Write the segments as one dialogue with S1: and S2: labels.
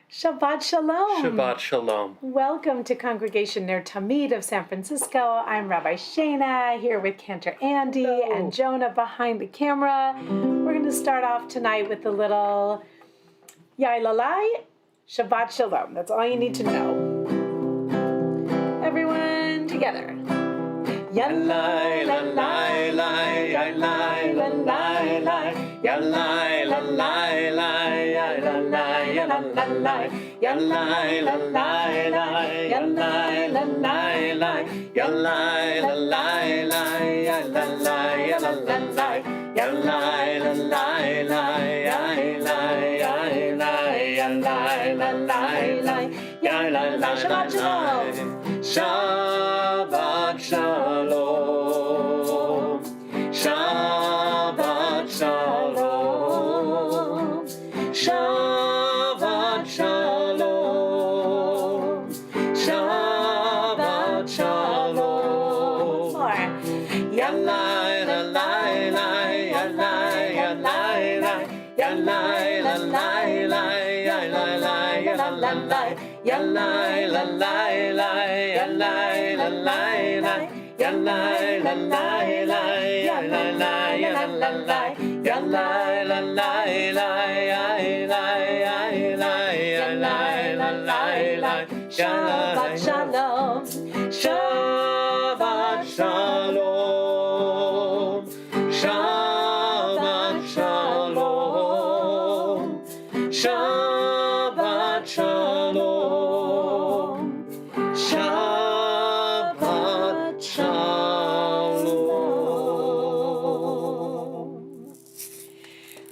S1: Shabbat Shalom.
S2: Shabbat Shalom.
S1: Welcome to Congregation NER TAMID of San Francisco. I'm Rabbi Shana here with Cantor Andy and Jonah behind the camera. We're going to start off tonight with a little Yai-la-lai, Shabbat Shalom. That's all you need to know. Everyone together.
S2: Yai-lai-la-lai-lai, yai-lai-la-lai-lai, yai-lai-la-lai-lai, yai-la-lai, yai-la-lai, yai-lai-la-lai-lai, yai-lai-la-lai-lai, yai-lai-la-lai-lai, yai-la-lai, yai-la-lai, yai-lai-la-lai-lai, yai-lai-la-lai-lai, yai-lai-la-lai-lai, Shabbat Shalom. Shabbat Shalom. Shabbat Shalom. Shabbat Shalom. Shabbat Shalom.
S1: More.
S2: Yai-lai-la-lai-lai, yai-lai-la-lai-lai, yai-lai-la-lai-lai, yai-lai-lai, yai-lai-lai, yai-lai-la-lai-lai, yai-lai-la-lai-lai, yai-lai-la-lai-lai, yai-lai-lai, yai-lai-lai, yai-lai-la-lai-lai, yai-lai-la-lai-lai,
S1: Shabbat Shalom.
S2: Shabbat Shalom. Shabbat Shalom. Shabbat Shalom. Shabbat Shalom.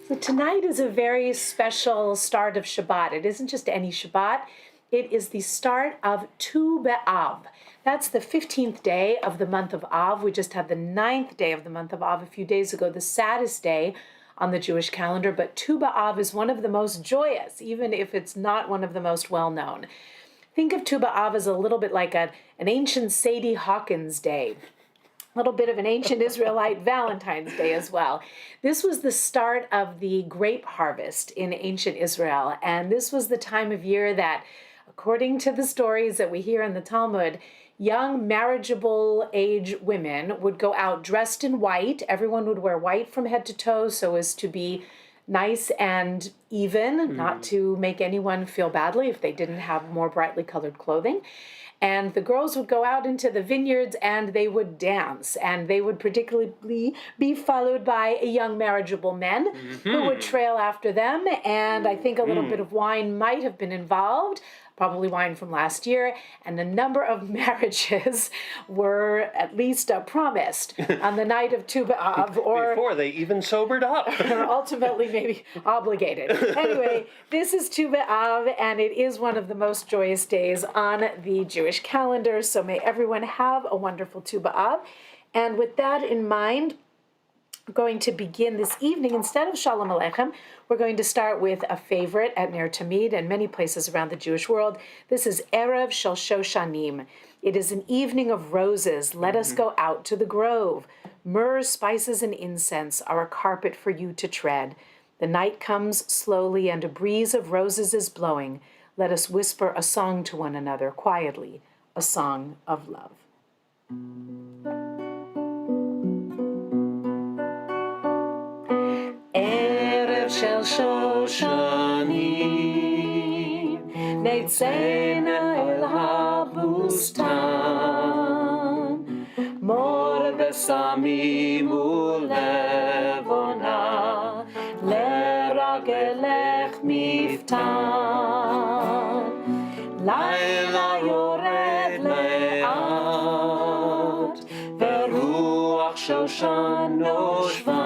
S1: So tonight is a very special start of Shabbat. It isn't just any Shabbat. It is the start of Tu B'Av. That's the 15th day of the month of Av. We just had the 9th day of the month of Av a few days ago, the saddest day on the Jewish calendar. But Tu B'Av is one of the most joyous, even if it's not one of the most well-known. Think of Tu B'Av as a little bit like an ancient Sadie Hawkins Day. A little bit of an ancient Israelite Valentine's Day as well. This was the start of the grape harvest in ancient Israel, and this was the time of year that, according to the stories that we hear in the Talmud, young marriageable age women would go out dressed in white. Everyone would wear white from head to toe so as to be nice and even, not to make anyone feel badly if they didn't have more brightly colored clothing. And the girls would go out into the vineyards and they would dance. And they would particularly be followed by young marriageable men who would trail after them. And I think a little bit of wine might have been involved, probably wine from last year. And a number of marriages were at least promised on the night of Tu B'Av. Or
S2: before they even sobered up.
S1: or ultimately maybe obligated. Anyway, this is Tu B'Av, and it is one of the most joyous days on the Jewish calendar. So may everyone have a wonderful Tu B'Av. And with that in mind, we're going to begin this evening. Instead of Shalom Aleichem, we're going to start with a favorite at NER TAMID and many places around the Jewish world. This is Erev Shel Shoshanim. It is an evening of roses. Let us go out to the grove. Myrrh, spices, and incense are a carpet for you to tread. The night comes slowly and a breeze of roses is blowing. Let us whisper a song to one another quietly, a song of love. Erev Shel Shoshanim, Neitzena el habustan, Mor besamim ulevona, Leragelech miftan, Laila yored le'at, Veruach Shoshan noshva,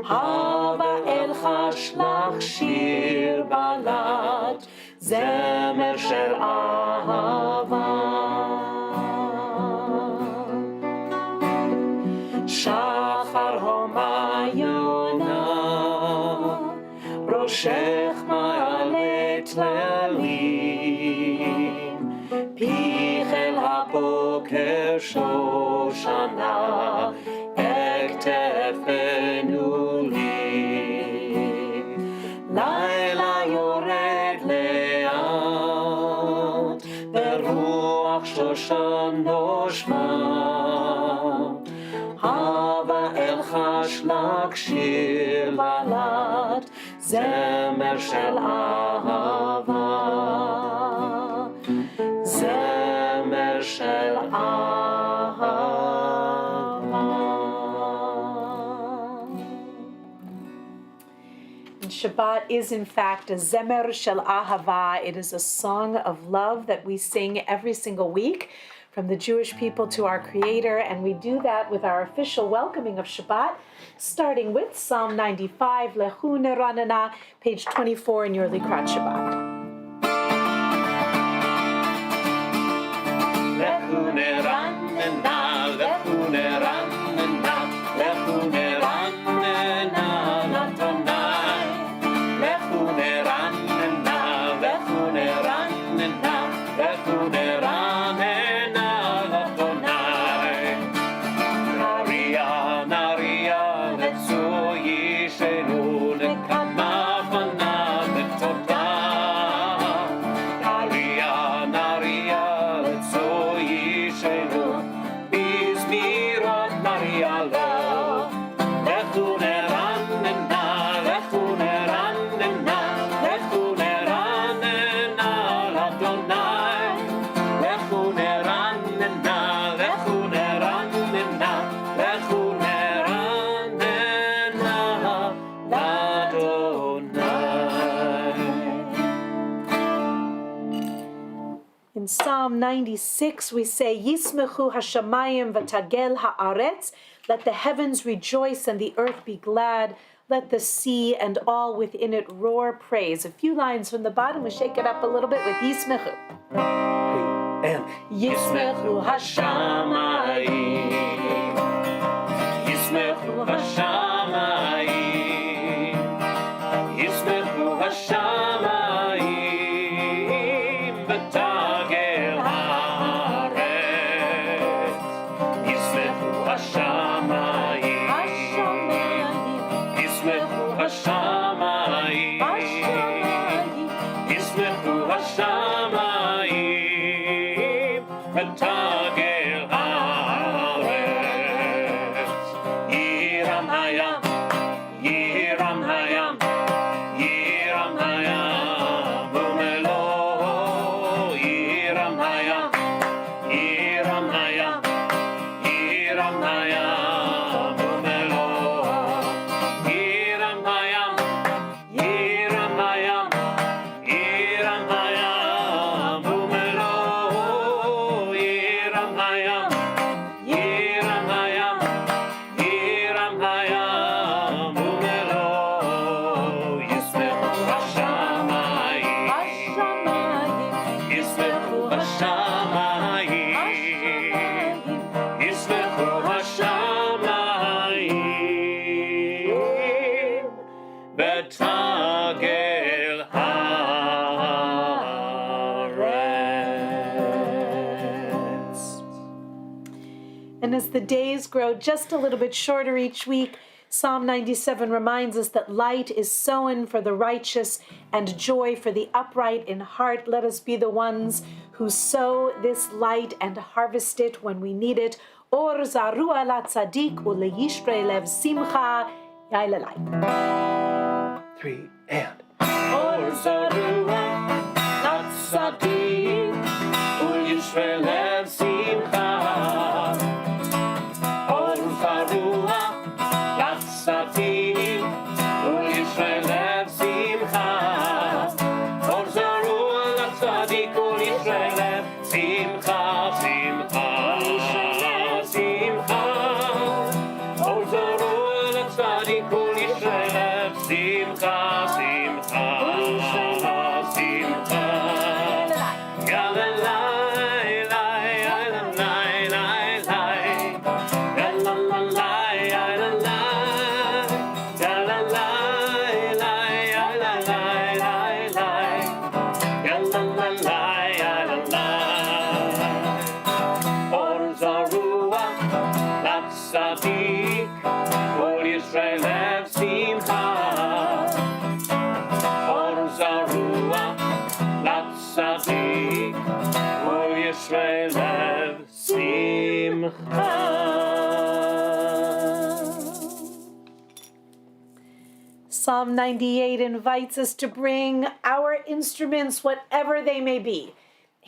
S1: Hava el chashlach shir balat, Zemer shel ahava. Shachar homayona, Roshech ma'alet le'alim, Pichel haboker shoshana, Ektefenu li. Laila
S2: ישלח שיר
S1: בלט, זמר של אהבה, זמר של אהבה. And Shabbat is in fact a zemer shel ahava. It is a song of love that we sing every single week from the Jewish people to our Creator, and we do that with our official welcoming of Shabbat, starting with Psalm 95, Lahu, Neranana, page 24 in your Likrat Shabbat.
S2: Lahu Neranana, Lahu Neranana, Lahu Neranana, Adonai. Lahu Neranana, Lahu Neranana, Lahu Neranana, Adonai. Naria, Naria, Letzu Yishenu, Lekanafana, Letoda. Naria, Naria, Letzu Yishenu, Bizmirot Naria Lo. Lechu Neranana, Lechu Neranana, Lechu Neranana, Adonai. Lechu Neranana, Lechu Neranana, Lechu Neranana, Adonai.
S1: In Psalm 96, we say, Yismechu hashamayim v'tagel haaretz. Let the heavens rejoice and the earth be glad. Let the sea and all within it roar praise. A few lines from the bottom. We shake it up a little bit with Yismechu.
S2: And
S1: Yismechu
S2: Hashamayim, Yismechu Hashamayim, Yismechu Hashamayim, B'tagel haaretz. Yismechu Hashamayim, Yismechu Hashamayim, Yismechu Hashamayim, B'tagel haaretz. Yiram hayam, Yiram hayam, Yiram hayam, Umelo. Yiram hayam, Yiram hayam, Yiram hayam, Umelo. Yiram hayam, Yiram hayam, Yiram hayam, Umelo. Yiram hayam, Yiram hayam, Yiram hayam, Umelo. Yismechu Hashamayim, Yismechu Hashamayim, Yismechu Hashamayim, B'tagel haaretz.
S1: And as the days grow just a little bit shorter each week, Psalm 97 reminds us that light is sown for the righteous and joy for the upright in heart. Let us be the ones who sow this light and harvest it when we need it. Or zaru ala tzadik uleyishre lev simcha. Yailalai.
S2: 3 and
S1: Or
S2: Zarua, not Sadiq, Ul Yisrael Lev Simcha. Or Zarua, not Sadiq, Ul Yisrael Lev Simcha. Or Zarua, not Sadiq, Ul Yisrael Lev Simcha, Simcha, Simcha. Or Zarua, not Sadiq, Ul Yisrael Lev Simcha, Simcha, Simcha. Yalalai, lai, yalalai, lai, lai. Yalalai, yalalai. Yalalai, lai, yalalai, lai, lai. Yalalai, yalalai. Or Zarua, not Sadiq, Ol Yisrael Lev Simcha. Or Zarua, not Sadiq, Ol Yisrael Lev Simcha.
S1: Psalm 98 invites us to bring our instruments, whatever they may be.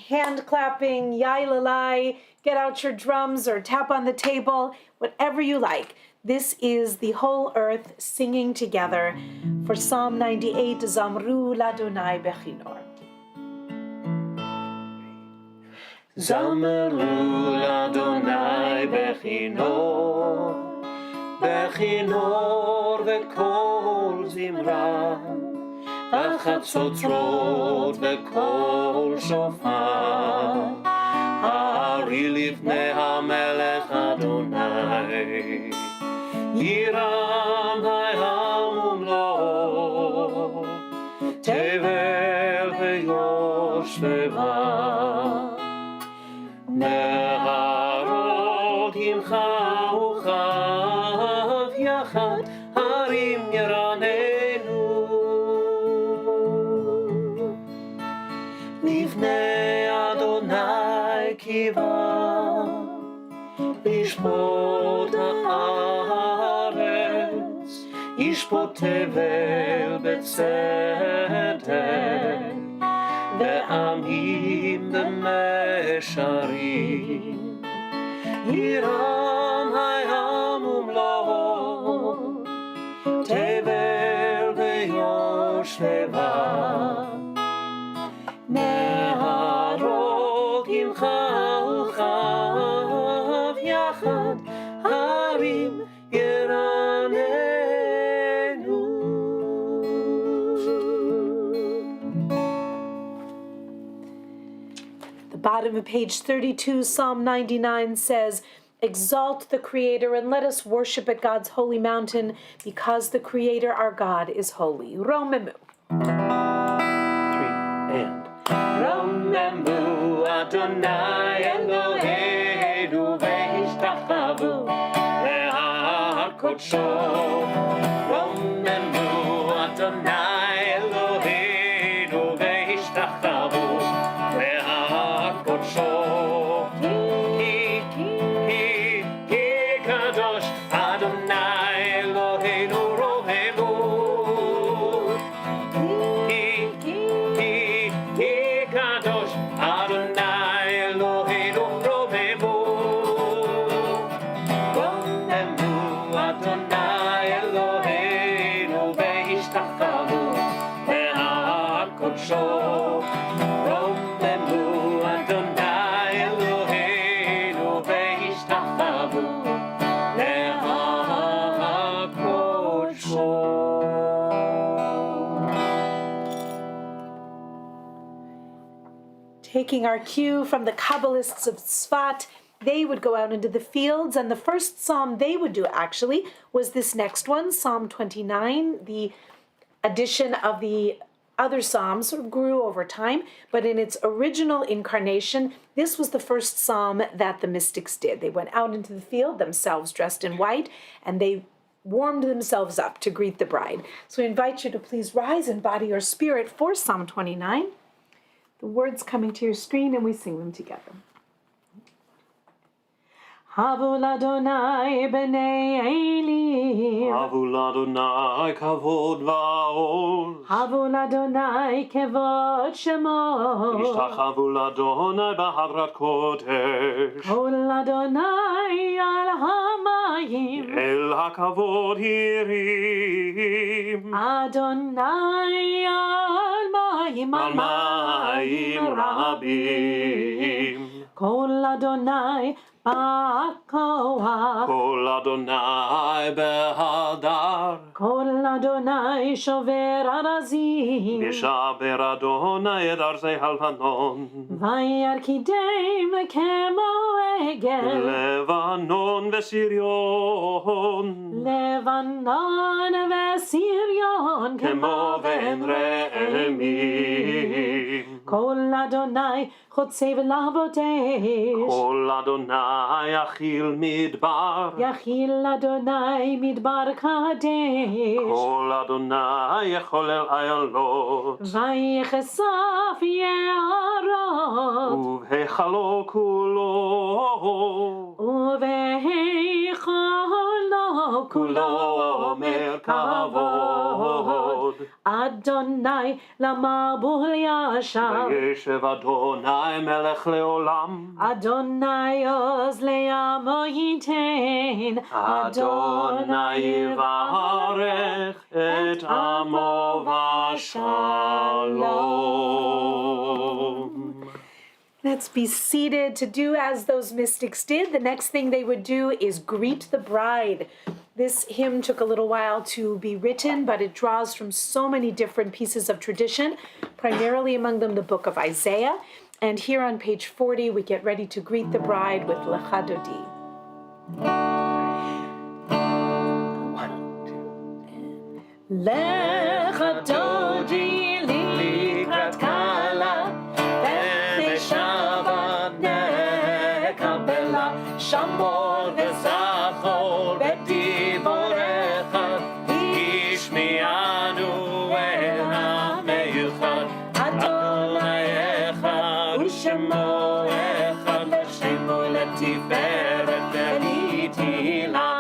S1: Hand clapping, yai-lalai, get out your drums or tap on the table, whatever you like. This is the whole earth singing together for Psalm 98, Zamru Ladonai Bechinor.
S2: Zamru Ladonai Bechinor, Bechinor v'kol zimra, בחצוצרות וקול שופר, הארי לפני המלך אדוני, ירם הים ומלואו, תבל ויושביה, נהרות ימחאו כף יחד, הרים ירננו. לפני אדוני קיווה, לשפוט הארץ, ישפוט תבל בצדק, ועמים במישרים, ירם הים ומלואו, תבל ויושביה. נהרות ימחאו כף יחד, הרים ירננו.
S1: The bottom of page 32, Psalm 99 says, "Exalt the Creator and let us worship at God's holy mountain, because the Creator our God is holy." Romemu.
S2: 3 and Romemu Adonai Eloheinu ve'ishtachavu le'har kodsho. Romemu Adonai Eloheinu ve'ishtachavu le'har kodsho. Ki kadosh Adonai Eloheinu rohemu. Kadosh Adonai Eloheinu rohemu. Romemu Adonai Eloheinu ve'ishtachavu le'har kodsho. Romemu Adonai Eloheinu ve'ishtachavu le'har kodsho.
S1: Taking our cue from the Kabbalists of Tzfat, they would go out into the fields, and the first psalm they would do actually was this next one, Psalm 29. The addition of the other psalms sort of grew over time, but in its original incarnation, this was the first psalm that the mystics did. They went out into the field, themselves dressed in white, and they warmed themselves up to greet the bride. So we invite you to please rise in body or spirit for Psalm 29. The words coming to your screen, and we sing them together. Havu l'Adonai b'nei Eli.
S2: Havu l'Adonai kavod va'oz.
S1: Havu l'Adonai kevod shemo.
S2: Ishtachavu l'Adonai b'hadrat kodesh.
S1: Kol l'Adonai al hamayim.
S2: El hakavod hirim.
S1: Adonai al mayim
S2: Al mayim rabim.
S1: Kol Adonai ba'koach.
S2: Kol Adonai behadar.
S1: Kol Adonai shover arazim.
S2: Mishaber Adonai et arzei halvanon.
S1: Vayarkidem kemo egel.
S2: Levanon v'Sirion.
S1: Levanon ve'Sirion
S2: Kemo ve'en re'emim.
S1: Kol Adonai chotzei v'lavotesh.
S2: Kol Adonai achil midbar.
S1: Yachil Adonai midbar kadesh.
S2: Kol Adonai echolel ayalot.
S1: Vayechesaf ye'arot.
S2: Uv'hechalo kulo.
S1: Uvehechalo
S2: כולו אומר כבוד.
S1: אדוני למבול ישב,
S2: וישב אדוני מלך לעולם.
S1: אדוני עוז לעמו ייתן,
S2: אדוני יברך את עמו בשלום.
S1: Let's be seated to do as those mystics did. The next thing they would do is greet the bride. This hymn took a little while to be written, but it draws from so many different pieces of tradition, primarily among them the book of Isaiah. And here on page 40, we get ready to greet the bride with Lecha Dodi. Lecha Dodi likrat kala, v'nei Shabbat nekabela, shamor v'zachor b'diborecha, ishmi'anu el ha'meyuchad, Adonai echad u'shemo echad, l'shemo letiferet v'litila.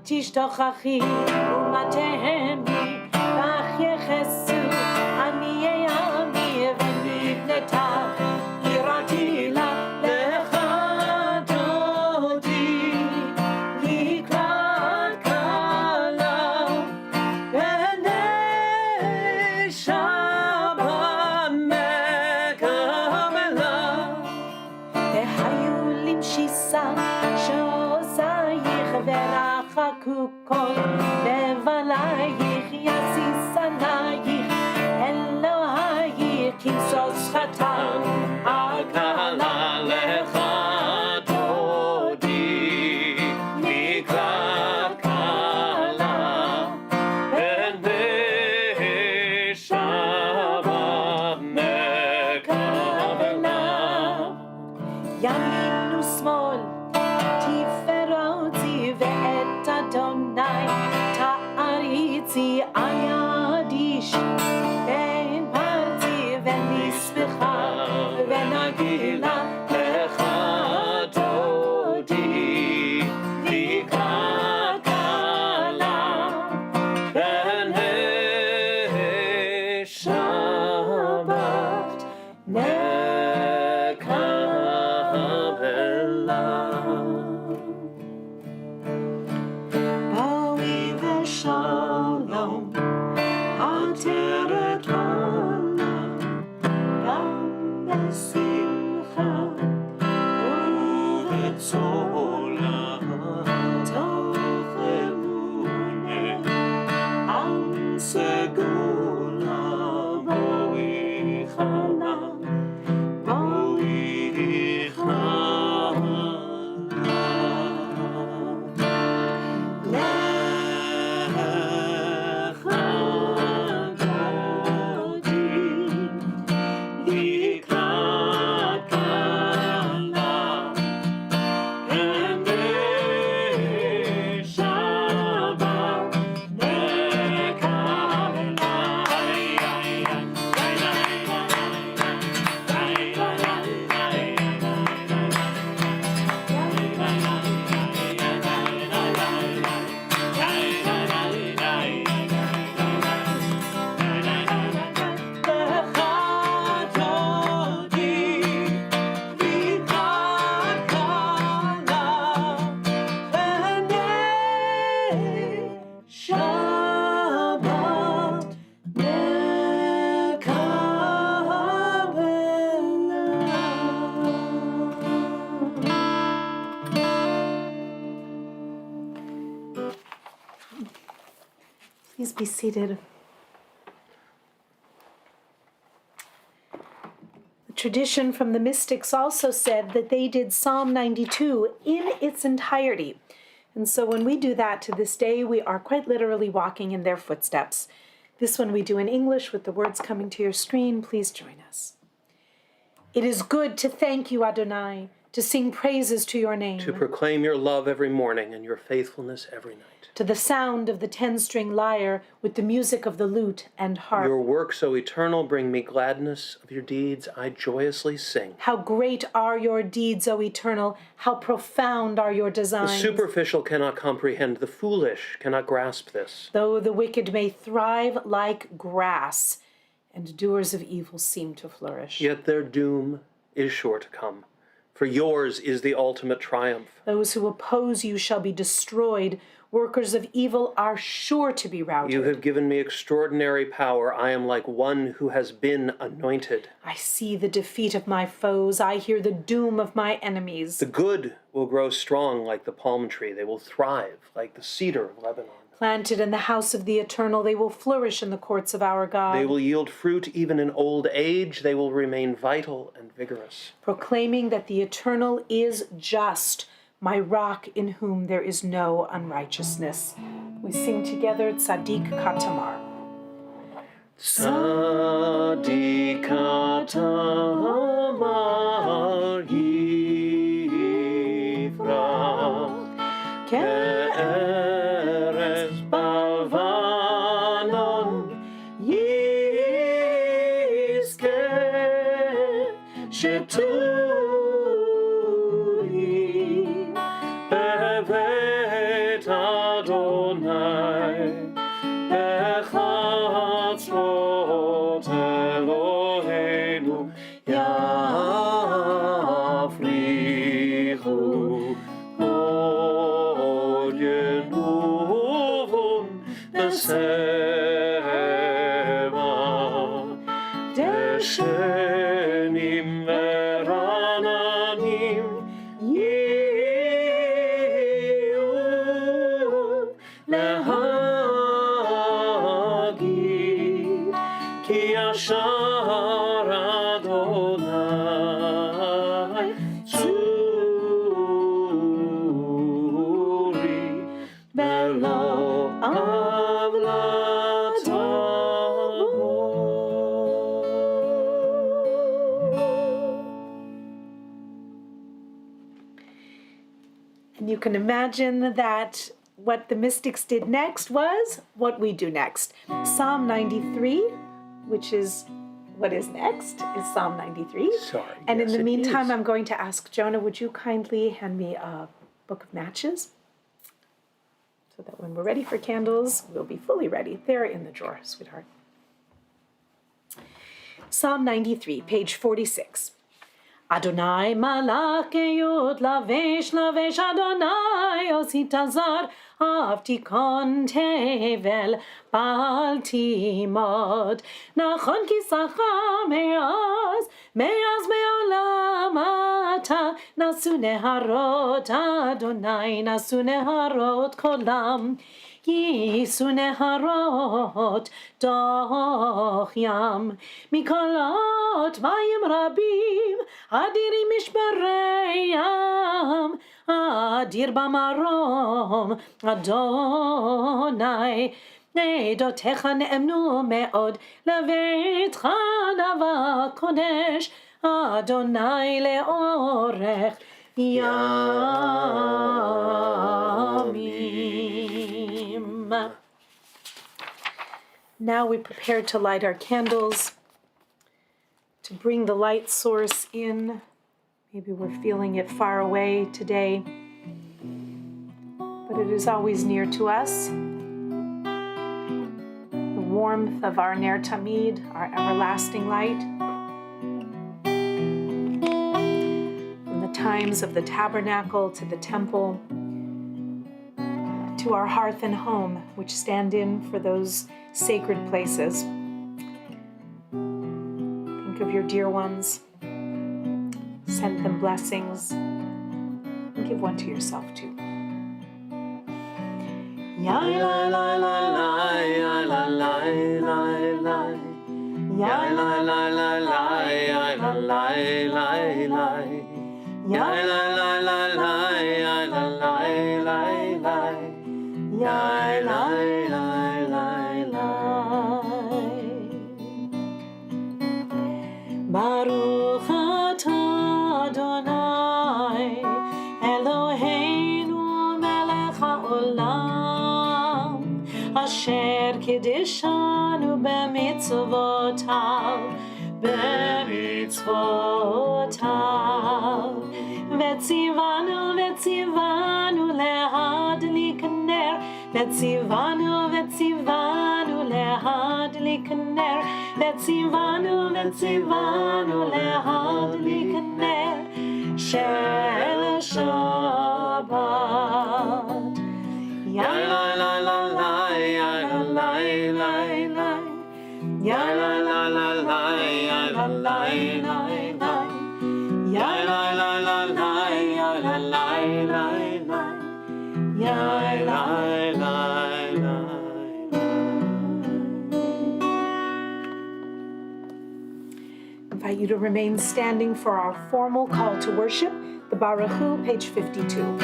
S1: תשתוכחי ומתהמי, לך יחסו עניי עמי ונבנתה יראתי לה. לך דודי לקראת כלה, בני שבת מקבלה, והיו למשיסה שעוזייך ורחקו כל לבלייך יסיס עלייך אלוהייך כמסוס חתן הכלה. לך דודי לקראת כלה, בני שבת מקבלה. ימין ושמאל תפארות parzi ayadish ben parzi ben nisbecha ben agila
S2: lecha dodi vikakala b'nei Shabbat mekabela.
S1: Bawi v'shalom hateret olam gam b'simcha
S2: ובצולה
S1: tov emunah am segula bawi chalam bawi chalam lecha dodi vikakala b'nei Shabbat Please be seated. The tradition from the mystics also said that they did Psalm 92 in its entirety. And so when we do that to this day, we are quite literally walking in their footsteps. This one we do in English with the words coming to your screen. Please join us. It is good to thank you, Adonai, to sing praises to your name.
S2: to proclaim your love every morning and your faithfulness every night.
S1: To the sound of the 10-string lyre with the music of the lute and harp.
S2: Your works, O eternal, bring me gladness. Of your deeds I joyously sing.
S1: How great are your deeds, O eternal! How profound are your
S2: The
S1: designs!
S2: superficial cannot comprehend, the foolish cannot grasp this.
S1: Though the wicked may thrive like grass, and doers of evil seem to flourish.
S2: Yet their doom is sure to come, for yours is the ultimate triumph.
S1: Those who oppose you shall be destroyed. Workers of evil are sure to be routed.
S2: You have given me extraordinary power. I am like one who has been anointed.
S1: I see the defeat of my foes. I hear the doom of my enemies.
S2: The good will grow strong like the palm tree. They will thrive like the cedar of Lebanon.
S1: Planted in the house of the eternal, they will flourish in the courts of our God.
S2: They will yield fruit even in old age. They will remain vital and vigorous.
S1: Proclaiming that the eternal is just, my rock in whom there is no unrighteousness. We sing together Tzadik Katamar.
S2: Tzadik Katamar Yifrach Ke'erez Balvanon Yizkeh Sheturi Bevet Adonai Bechatzrot Eloheinu Yafrichu Od Yenuvon Besema Deshenim Verananim Yiu Lehagid Ki Yashar Adonai Tzuri Belo And you can imagine that
S1: what the mystics did next was what we do next. Psalm 93, which is what is next, is Psalm 93.
S2: Sorry.
S1: And
S2: yes,
S1: in the
S2: it
S1: meantime,
S2: is.
S1: I'm going to ask Jonah, would you kindly hand me a book of matches? So that when we're ready for candles, we'll be fully ready. They're in the drawer, sweetheart. Psalm 93, page 46. Adonai malach yud lavesh lavesh Adonai ositazar avtikon tevel bal timod nachon kisacha meaz me'olam ata nasu neharot Adonai nasu neharot kolam Yisu neharot doch yam mikolot mayim rabim adirim mishbareyam adir bamarom Adonai Eidotecha ne'emnu me'od levetcha nava kodesh Adonai le'orech yamim. Now we prepare to light our candles, to bring the light source in. Maybe we're feeling it far away today, but it is always near to us. The warmth of our NER TAMID, our everlasting light. From the times of the tabernacle to the temple, to our hearth and home, which stand in for those sacred places. Think of your dear ones. Send them blessings. And give one to yourself too. Ya la la la la, ya la la la la, ya la la la la, ya la la la la, ya la la la la, ya la la la la, ya la la la la. Baruch atah Adonai Eloheinu melech haolam asher kiddushanu b'mitzvotav vetzivanu lehadlik ner vetzivanu lehadlik ner vetzivanu lehadlik ner shel Shabbat. Ya la la la la, ya la la la la, ya la la la la, ya la la la la, ya la la la la, ya la la la la, ya la la la. Invite you to remain standing for our formal call to worship, the Baruchu, page 52.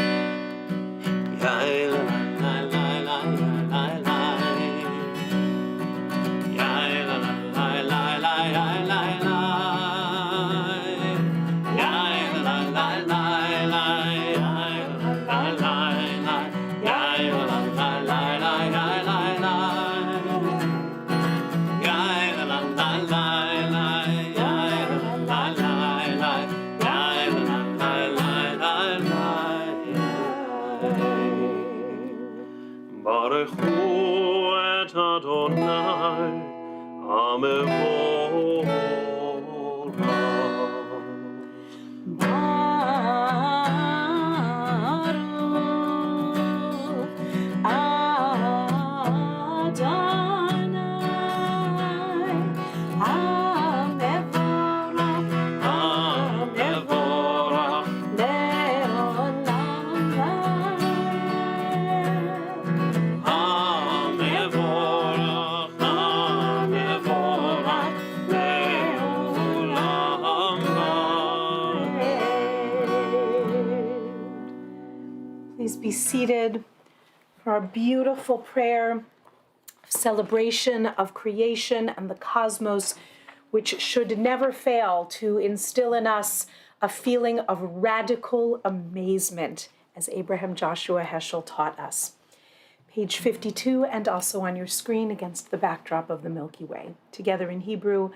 S2: Baruchu et Adonai, Amevorach.
S1: Please be seated for our beautiful prayer of celebration of creation and the cosmos, which should never fail to instill in us a feeling of radical amazement, as Abraham Joshua Heschel taught us. page 52, and also on your screen against the backdrop of the Milky Way. Together in Hebrew,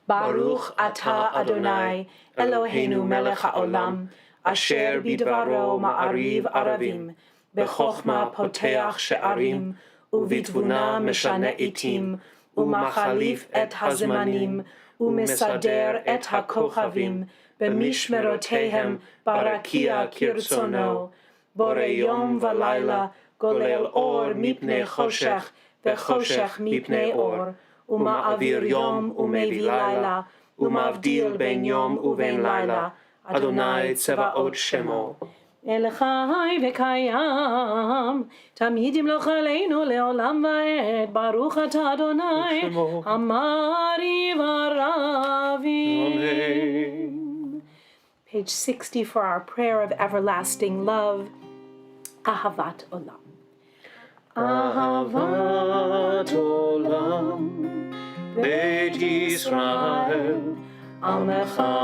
S1: Baruch atah Adonai, Eloheinu melech haolam, asher bidvaro ma'ariv aravim, bechokma poteach she'arim, uvitvuna meshane itim, umachalif et hazemanim, umesader et hakochavim, b'mishmerotehem barakia kirtzono, bore yom v'layla, golel or mipnei choshech, v'choshech mipnei or, uma'avir yom umevi layla, umavdil ben yom uven layla, Adonai tzevaot shemo. El chai v'kayam, tamid yimloch aleinu le'olam va'ed, baruch atah Adonai, hamari v'aravim.
S2: Amen.
S1: Page 60 for our prayer of everlasting love, Ahavat Olam.
S2: Ahavat olam, Beit Yisrael, Amecha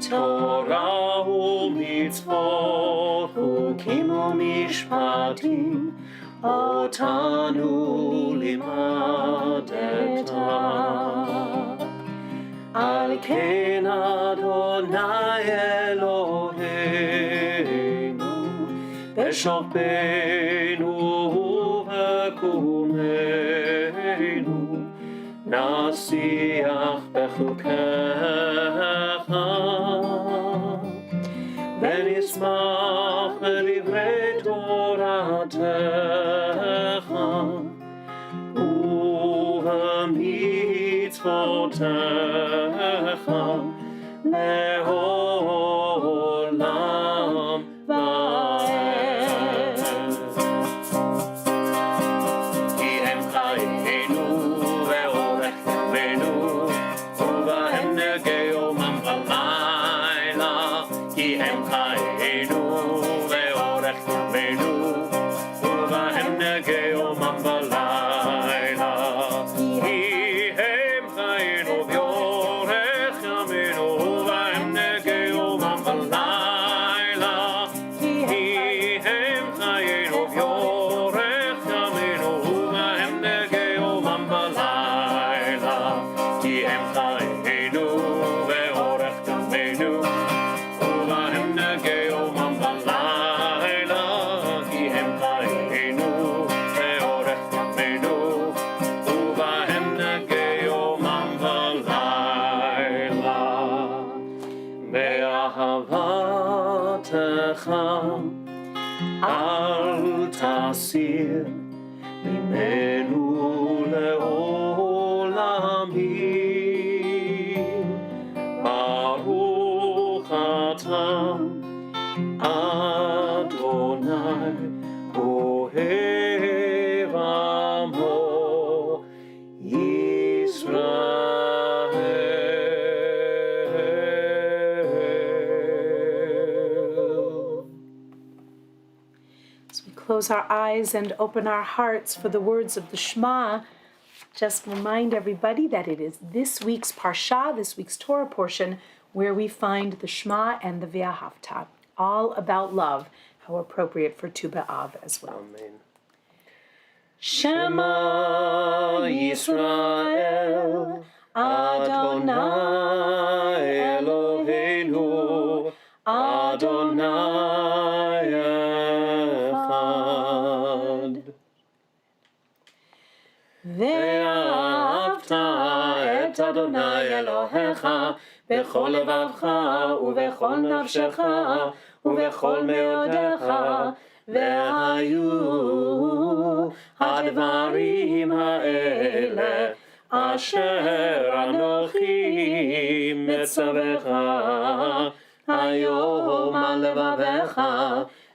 S2: Torah u'mitzvot, Chukim u'mishpatim, Otanu limadeta. Al ken Adonai Eloheinu, b'shofteinu v'kumeinu, nasiach b'chukecha, v'nismach b'divrei Toratecha, u'v'mitzvotecha, le'olam va'ed. Ki hem chayenu ve'orech yomenu, u'vahem negei yomam v'layla. Ki hem chayenu ve'orech yomenu, u'vahem negei yomam v'layla. Ki hem chayenu ve'orech yomenu, u'vahem negei yomam v'layla. Ki hem chayenu ve'orech yomenu, u'vahem negei yomam v'layla. Ki hem chayenu ve'orech yomenu, u'vahem negei yomam v'layla. Ki hem chayenu ve'orech yomenu, u'vahem negei yomam v'layla. Be'ahavatecha al tasir mimenu le'olamim. Baruch atah Adonai ohev amo Yisrael.
S1: As we close our eyes and open our hearts for the words of the Shema, just remind everybody that it is this week's Parsha, this week's Torah portion, where we find the Shema and the V'ahavta, all about love. How appropriate for Tu B'Av as well.
S2: Amen.
S1: Shema Yisrael, Adonai Eloheinu, Adonai Echad. Ve'ahavta et Adonai Elohecha b'chol levavcha u'b'chol nafshecha u'b'chol meodecha, ve'hayu הדברים האלה אשר אנוכי מצווך היום על לבביך,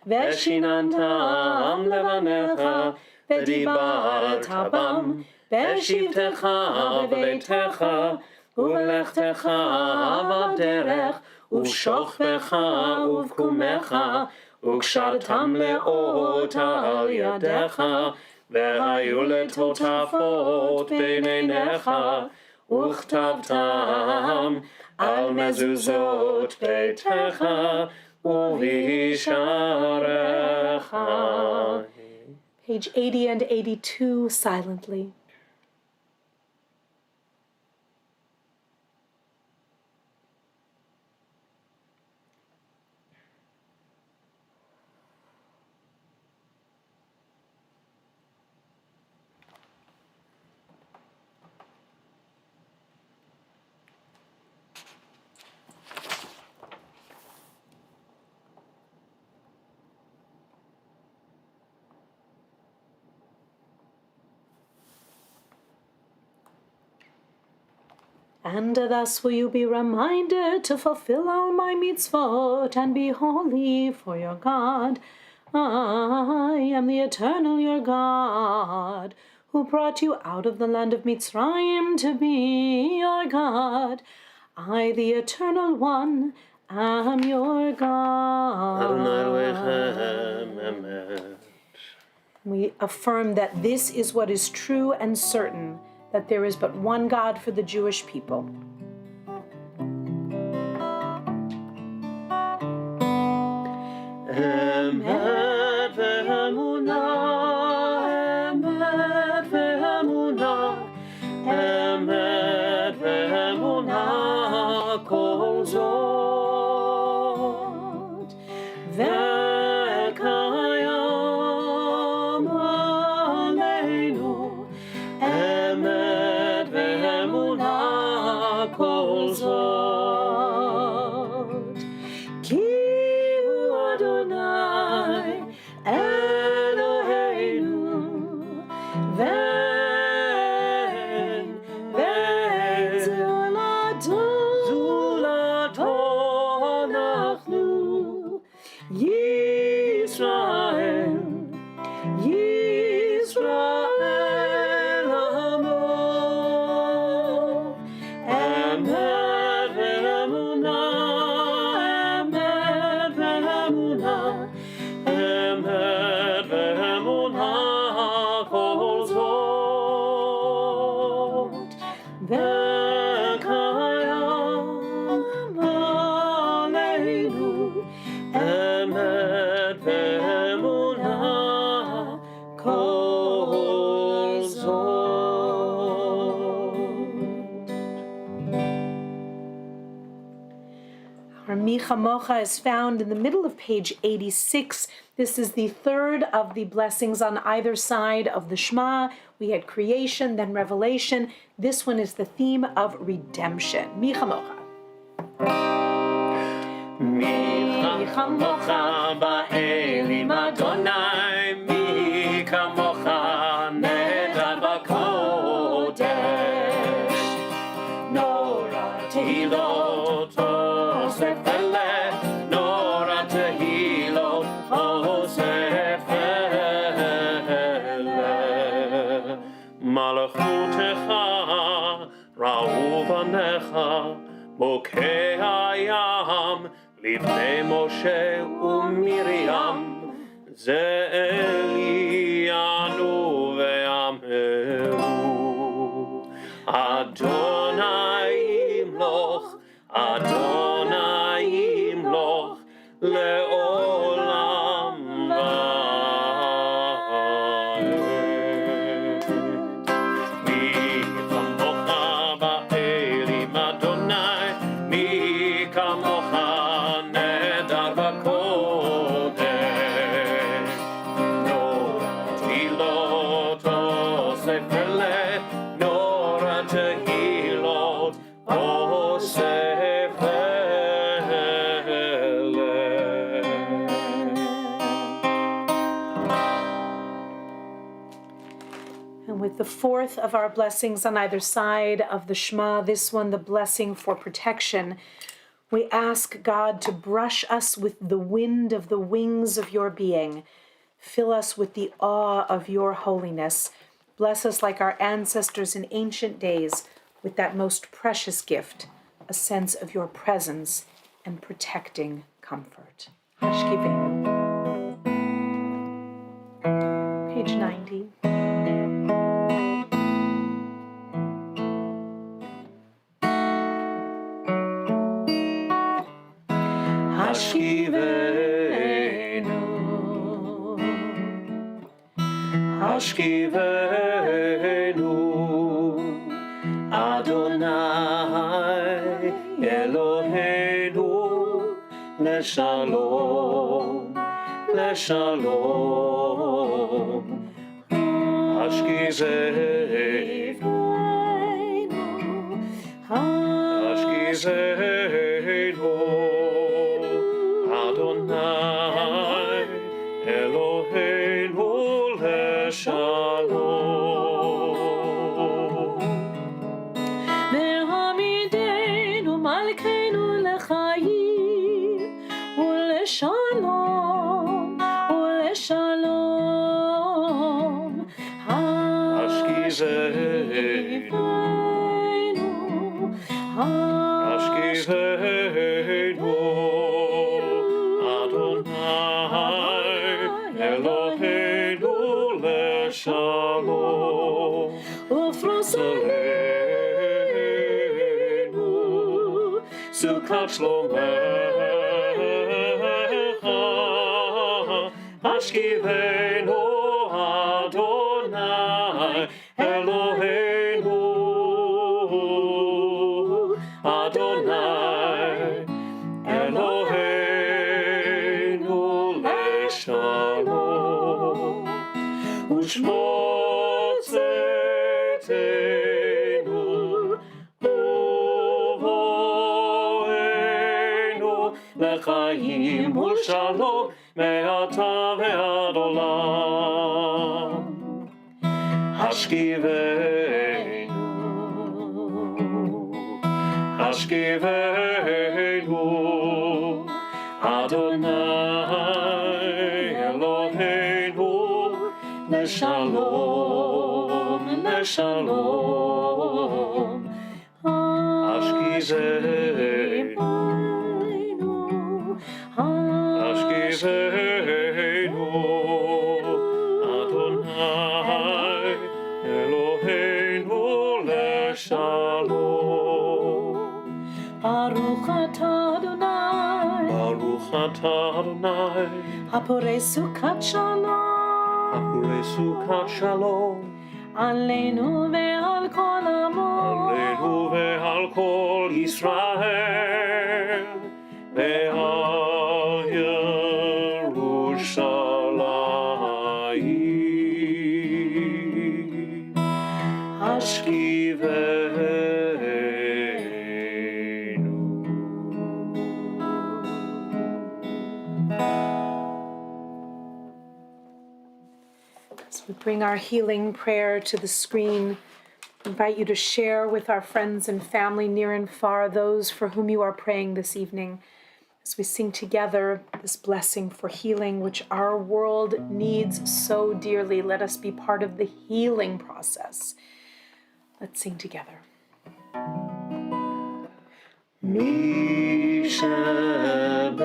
S1: ושיננתם לבניך, ודיברת בם בשבתך בביתך, ובלכתך בדרך, ובשוכבך ובקומך, וקשרתם לאות על ידיך, והיו לטוטפות בין עיניך, וכתבתם על מזוזות ביתך,
S2: ובשעריך.
S1: Page 80 and 82 silently. And thus will you be reminded to fulfill all my mitzvot and be holy for your God. I am the eternal your God, who brought you out of the land of Mitzrayim to be your God. I, the eternal one, am your God. We affirm that this is what is true and certain, that there is but one God for the Jewish people.
S2: Emet ve'emunah, emet ve'emunah, emet ve'emunah, kol zot ve'kayam aleinu, emet ve'emunah, kol zot ki hu Adonai Eloheinu ve'en zulato nachnu Yisrael amo emet ve'emunah, emet ve'emunah, kol zot ve'kayam aleinu, emet ve'emunah, kol zot.
S1: Our Mi Chamocha is found in the middle of page 86. This is the third of the blessings on either side of the Shema. We had creation, then revelation. This one is the theme of redemption. Mi Chamocha.
S2: Mi chamocha ba'elim Adonai, mi kamocha nehedar b'kodesh. Nora tehilot osef eleh, nora tehilot osef eleh. Malachutecha ra'u vanecha, bokeh hayam לפני משה ומרים, זה אליינו ואמרו, אדוני ימלוך, אדוני ימלוך, לעולם ועד. מי כמוך באלים אדוני, מי כמוך
S1: With the fourth of our blessings on either side of the Shema, this one, the blessing for protection, we ask God to brush us with the wind of the wings of your being. Fill us with the awe of your holiness. Bless us like our ancestors in ancient days with that most precious gift, a sense of your presence and protecting comfort. Hashkivenu. Page 90.
S2: Hashkivenu השכיבנו, אדוני אלוהינו, לשלום, לשלום. השכיבנו, השכיבנו, אדוני אלוהינו, לשלום.
S1: והעמידנו מלכנו לחיים ולשלום, ולשלום.
S2: השכיבנו, השכיבנו, אדוני אלוהינו, לשלום. ופרוסנו סוכת שלומך, השכיבנו, אדוני אלוהינו, אדוני אלוהינו, לשלום. ושמור צאתנו ובואנו לחיים ולשלום מעתה ועד עולם. השכיבנו, השכיבנו, אדוני אלוהינו, לשלום, לשלום. השכיבנו, השכיבנו, אדוני אלוהינו, לשלום.
S1: ברוך אתה אדוני,
S2: ברוך אתה אדוני,
S1: הפורש סוכת שלום,
S2: הפורש סוכת שלום,
S1: עלינו ועל כל עמו,
S2: עלינו ועל כל ישראל, ועל ירושלים. השכיבנו.
S1: As we bring our healing prayer to the screen, I invite you to share with our friends and family near and far, those for whom you are praying this evening, as we sing together this blessing for healing, which our world needs so dearly. Let us be part of the healing process. Let's sing together.
S2: Mi sheberach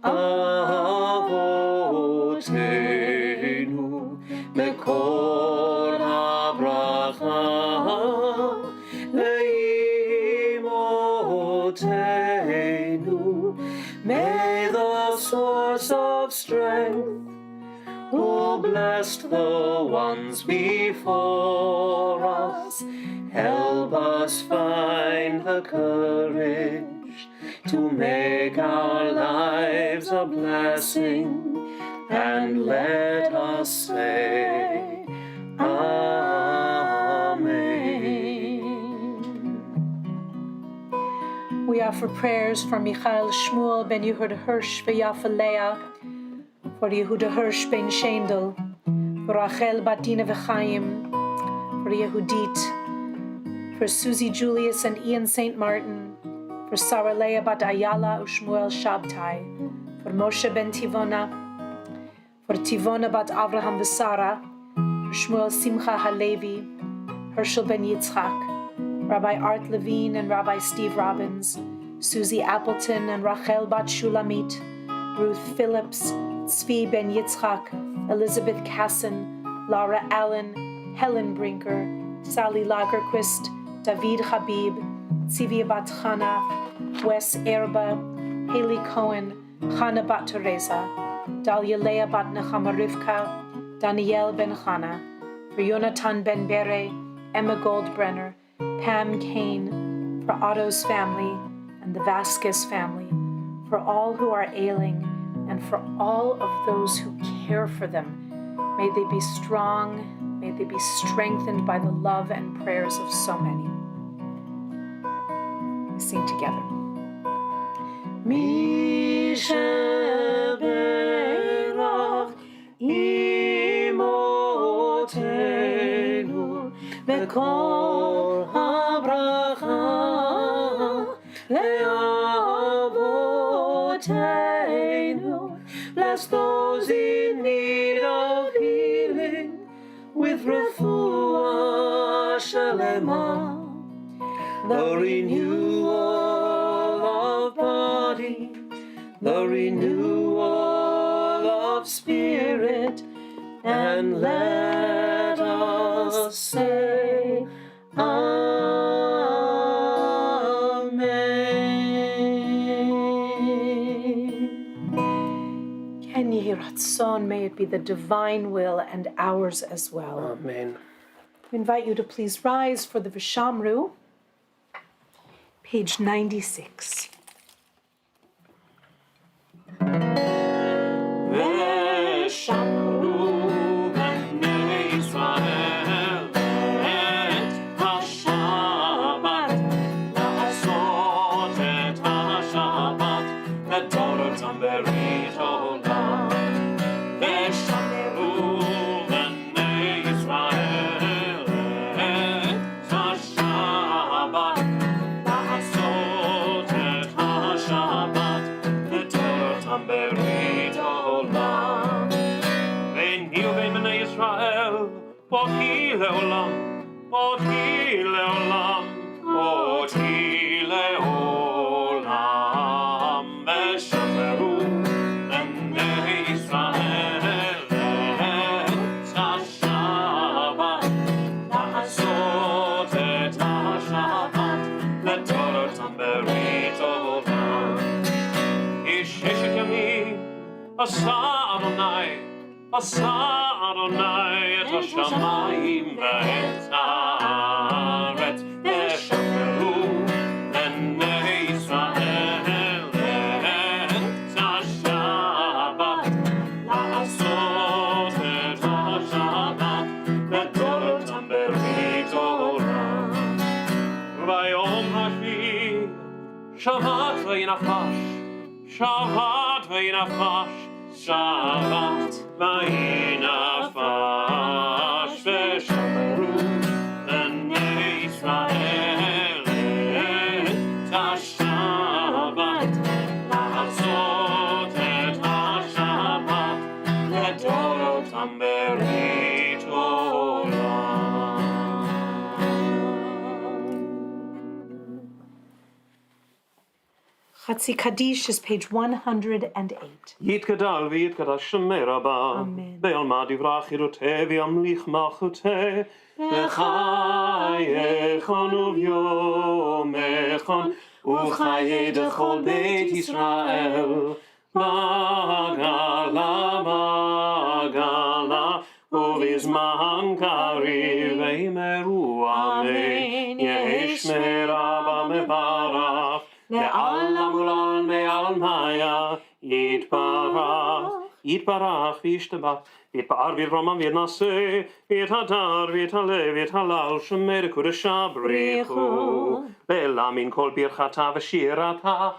S2: avotenu mekor habracha leimotenu. May the source of strength who blessed the ones before us help us find the courage to make our lives a blessing, and let us say, Amen.
S1: We offer prayers for Michael Shmuel ben Yehuda Hirsch v'Yafa Leah, for Yehuda Hirsch ben Shendel, for Rachel bat Dina v'Chaim, for Yehudit, for Susie Julius and Ian St. Martin, for Sarah Leah bat Ayala Ushmuel Shabtai, for Moshe ben Tivona, for Tivona bat Avraham v'Sara, for Shmuel Simcha Halevi, Herschel ben Yitzchak, Rabbi Art Levine and Rabbi Steve Robbins, Susie Appleton and Rachel bat Shulamit, Ruth Phillips, Tzvi ben Yitzchak, Elizabeth Casson, Laura Allen, Helen Brinker, Sally Lagerquist, David Habib, Tzivia bat Chana, Wes Erba, Haley Cohen, Chana bat Teresa, Dalia Leah bat Nechama Rivka, Danielle Ben Chana, for Yonatan Ben Bere, Emma Goldbrenner, Pam Kane, for Otto's family and the Vasquez family, for all who are ailing, and for all of those who care for them. May they be strong, may they be strengthened by the love and prayers of so many. We sing together. Mi sheberach imotenu bekol habracha le'avotenu. Bless those in need of healing with refuah shalema, the renewal of body, the renewal of spirit, and let us say Amen. Ken Yehi Ratzon, may it be the divine will and ours as well.
S2: Amen.
S1: We invite you to please rise for the Vishamru, page 96.
S2: ושמרו בני ישראל את השבת, לעשות את השבת לתורתם ברית עולם. ושמרו בני ישראל את השבת, לעשות את השבת לתורתם ברית עולם. ונהיו בין בני ישראל אותי לעולם, אותי לעולם, אותי לעולם. ושמרו בני ישראל את השבת, לעשות את השבת לתורתם ברית עולם. כי ששת ימים עשה אדוני את השמיים ואת הארץ. ושמרו בני ישראל את השבת, לעשות את השבת לתורתם ברית עולם. וביום השביעי שבת וינפש, שבת וינפש, שבת וינפש. ושמרו בני ישראל את השבת, לעשות את השבת לדורותם ברית עולם.
S1: Chatzi Kaddish is page 108.
S2: יתגדל ויתקדש שמי רבה,
S1: אמן.
S2: בעלמא דברה חירותי וימליך מלכותי, בחייכון וביומכון, ובחיי דכל בית ישראל, מגלה מגלה, ובזמן קריב ויאמרו אמן. יהי שמי רבה מברך, לעלם ולעלם מעלמיה, יתברך, יתברך וישתבח, ויתפאר ויתרומם ויתנשא, ויתהדר ויתהלל ויתהלל, שמי לקודשה בריחו, ולמין כל ברכתה ושירתה,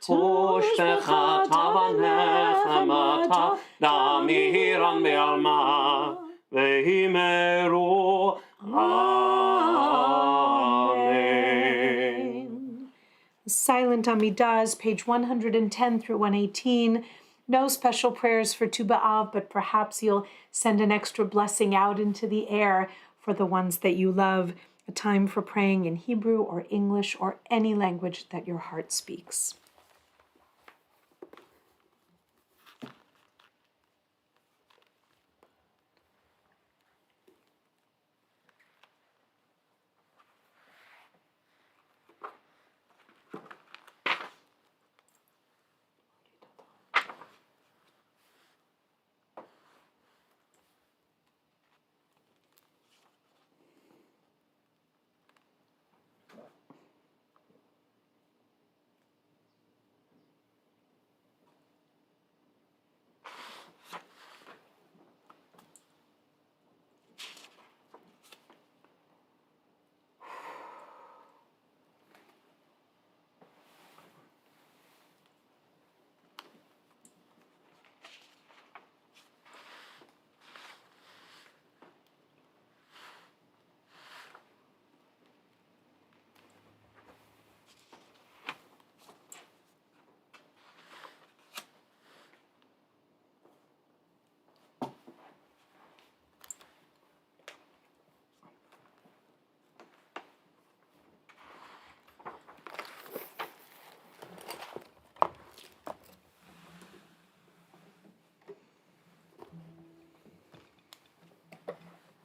S2: תושבחתה ונחמתה, להמירן בעלמה, ויאמרו
S1: Silent Amidah is page 110 through 118. No special prayers for Tu B'Av, but perhaps you'll send an extra blessing out into the air for the ones that you love. A time for praying in Hebrew or English or any language that your heart speaks.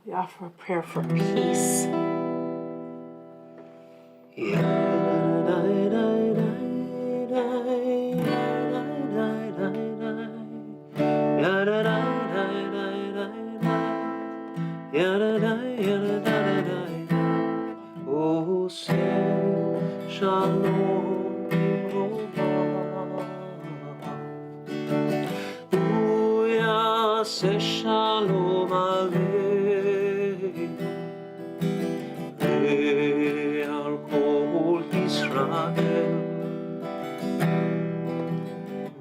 S1: We offer a prayer for peace.
S2: Shalom Yaseh Shalom Aleinu Ve'al Kol Yisrael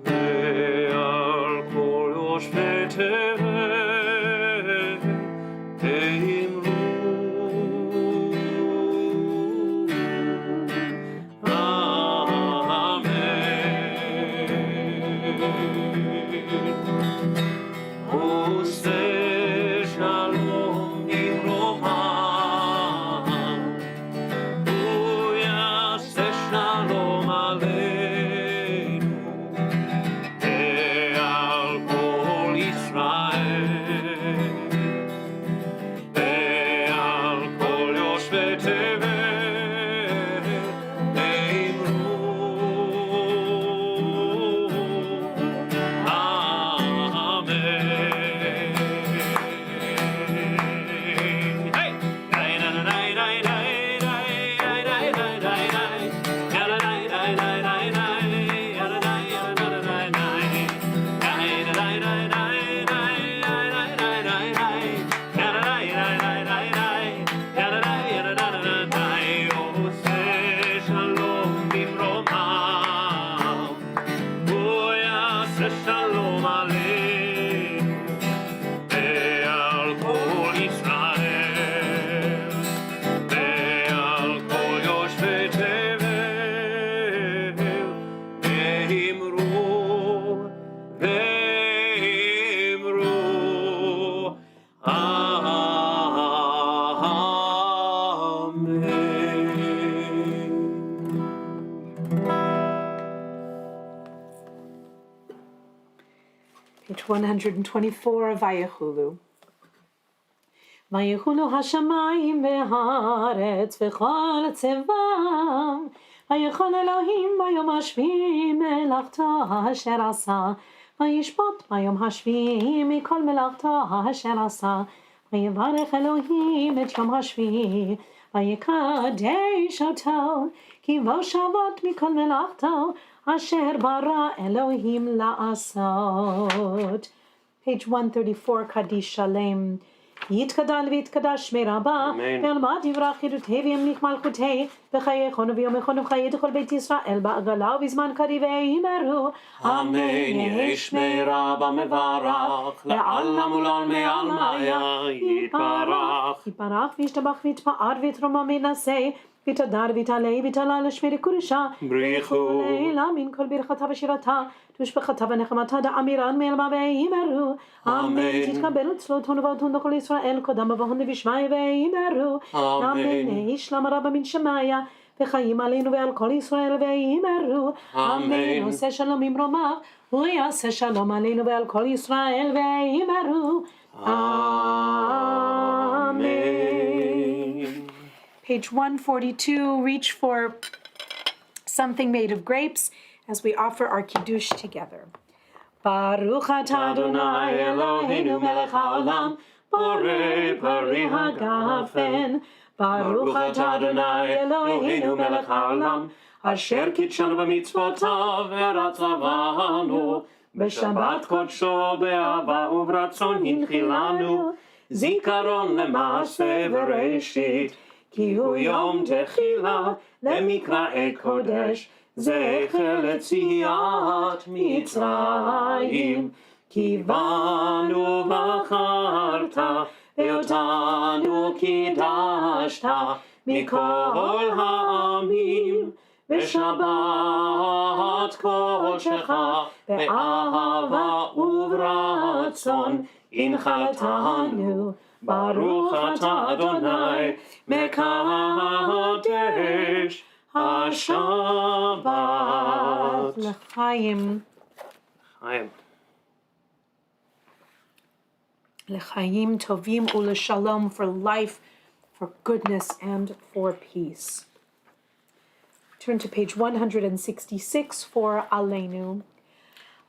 S2: Ve'al Kol Yoshvei Tevel Ve'imru
S1: Page 124 of Vayechulu. Vayechulu hashamayim ve'haaretz v'chol tzevam Vayechol Elohim bayom hashvi melachto asher asa Vayishpot bayom hashvi mikol melachto asher asa Vayevarech Elohim et yom hashvi Vayikadesh oto ki vo shavot mikol melachto Asher bara Elohim la'asot. Page 134, Kaddish Shalem. Yitkadal v'yitkadash shmei Rabba, ve'almad yivrach yidutei v'yamlich malchutei, v'chayechonu v'yomechonu v'chayei d'chol Beit Yisrael ba'agala v'zman kariv v'yimeru.
S2: Amen. Yehei shmei Rabba mevarach, le'alam u'l'almei almaya yitbarach.
S1: Yitbarach v'yishtabach v'yitpa'ar v'yitroma minasei, Vitadar vitalei vitalal shmeri kurisha
S2: Brichu
S1: Leila min kol birchata v'shirata tushbechata v'nechamata da amiran me'elma ve'imeru Amen Titkabel tzlotonu v'otun d'chol Yisrael kodam v'hon v'shmai ve'imeru Amen Ishlam Rabba min Shemaya v'chayim aleinu ve'al kol Yisrael ve'imeru Amen Oseh shalom imromav Uyaseh shalom aleinu ve'al kol Yisrael ve'imeru Amen. Page 142, reach for something made of grapes as we offer our kiddush together. Baruch atah Adonai Eloheinu melech haolam, borei pari hagafen. Baruch atah Adonai Eloheinu melech haolam, asher kitshanu b'mitzvotav v'ratzavanu, b'shabbat kodsho be'ava u'v'ratzon hinchilanu, zikaron le'maaseh v'reishit, כי הוא יום תחילה למקראי קודש, זכר ליציאת מצרים. כי בנו בחרת, ואותנו קידשת מכל העמים, בשבת קודשך, באהבה וברצון, הנחלתנו. Baruch atah Adonai mekadesh ha-Shabbat. L'chaim. L'chaim tovim u'l'shalom, for life, for goodness, and for peace. Turn to page 166 for Aleinu.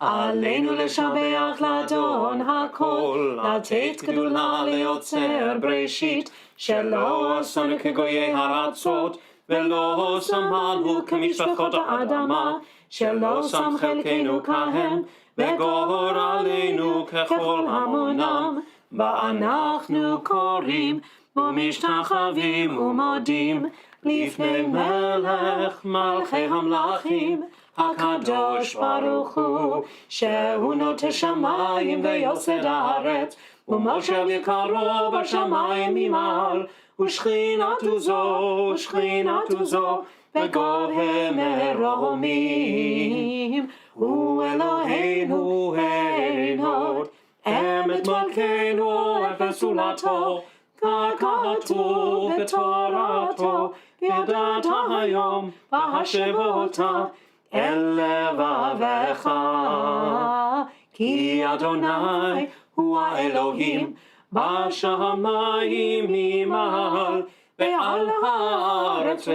S1: Aleinu l'shabeach l'adon hakol, לתת גדולה ליוצר בראשית, שלא עשנו כגויי הארצות, ולא שמנו כמשפחות האדמה, שלא שם חלקנו כהם, וגורלנו ככל המונם, ואנחנו קוראים ומשתחווים ומודים לפני מלך מלכי המלכים, הקדוש ברוך הוא, שהוא נוטה שמיים ויוסד הארץ, ומושב יקרו בשמיים ממעל, ושכינתו זו בגובה מרומים. הוא אלוהינו אין עוד, אמת מלכנו אפס זולתו, ככתוב בתורתו, ידעת היום והשבותה אל לבבך, כי אדוני הוא האלוהים בשמיים ממעל, ועל הארץ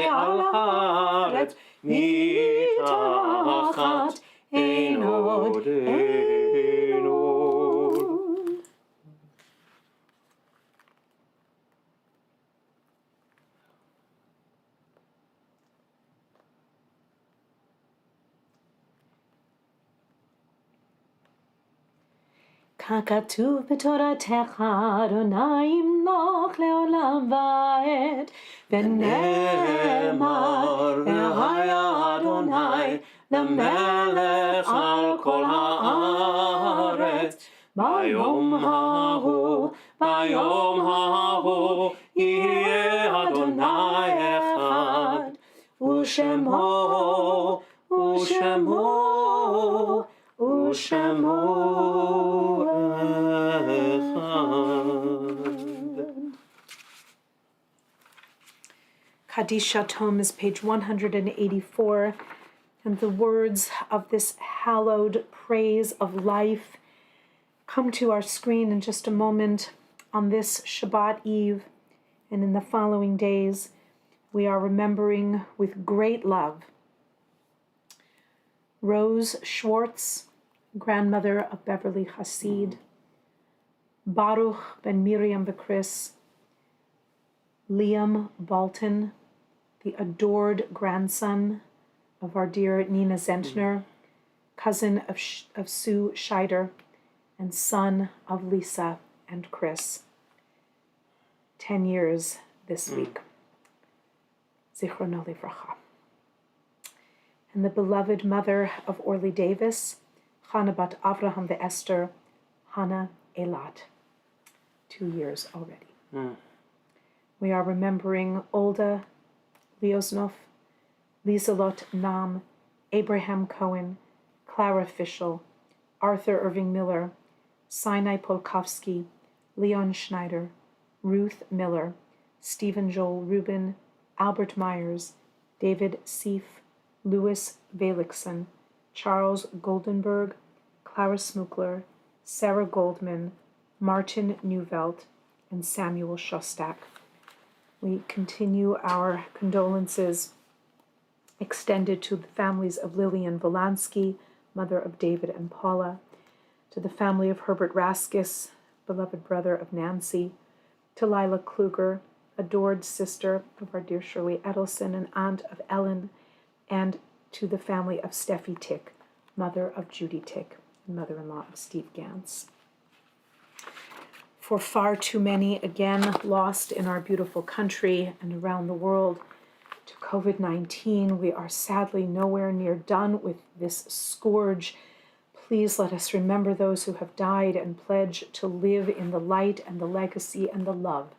S1: מתחת אין עוד. ככתוב בתורתך, אדוני ימלוך לעולם ועד, ונאמר, והיה אדוני למלך על כל הארץ. ביום ההוא יהיה אדוני אחד, ושמו Kadisha Tome is page 184, and the words of this hallowed praise of life come to our screen in just a moment. On this Shabbat Eve and in the following days, we are remembering with great love Rose Schwartz, grandmother of Beverly Hasid, Baruch ben Miriam Bekris, Liam Balton, the adored grandson of our dear Nina Zentner, cousin of Sue Scheider, and son of Lisa and Chris. 10 years this week. Zichrono livracha. And the beloved mother of Orly Davis, Chana bat Avraham ve'Esther, Hannah Eilat. 2 years already. We are remembering Olda Leosnov, Liselot Nam, Abraham Cohen, Clara Fischel, Arthur Irving Miller, Sinai Polkowski, Leon Schneider, Ruth Miller, Stephen Joel Rubin, Albert Myers, David Seif, Louis Velikson, Charles Goldenberg, Clara Smukler, Sarah Goldman, Martin Neuvelt, and Samuel Shostak. We continue our condolences extended to the families of Lillian Volansky, mother of David and Paula, to the family of Herbert Raskis, beloved brother of Nancy, to Lila Kluger, adored sister of our dear Shirley Edelson and aunt of Ellen, and to the family of Steffi Tick, mother of Judy Tick, and mother-in-law of Steve Gantz. For far too many, again, lost in our beautiful country and around the world to COVID-19, we are sadly nowhere near done with this scourge. Please let us remember those who have died and pledge to live in the light and the legacy and the love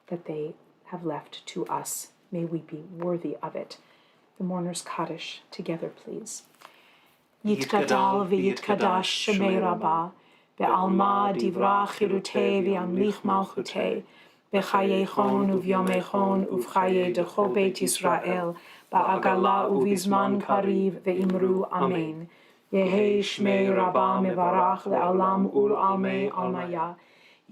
S1: that they have left to us. May we be worthy of it. The Mourner's Kaddish, together, please. Yitgadal v'yitkadash shemei Rabbah, be'alma divrach chirutei v'yamlich malchutei, b'chayeichon uvyomeichon uvchaye decho beit Yisrael, ba'agala uvizman kariv ve'imru amen. Yehei shmei Rabbah mevarach le'alam ul almei almaya.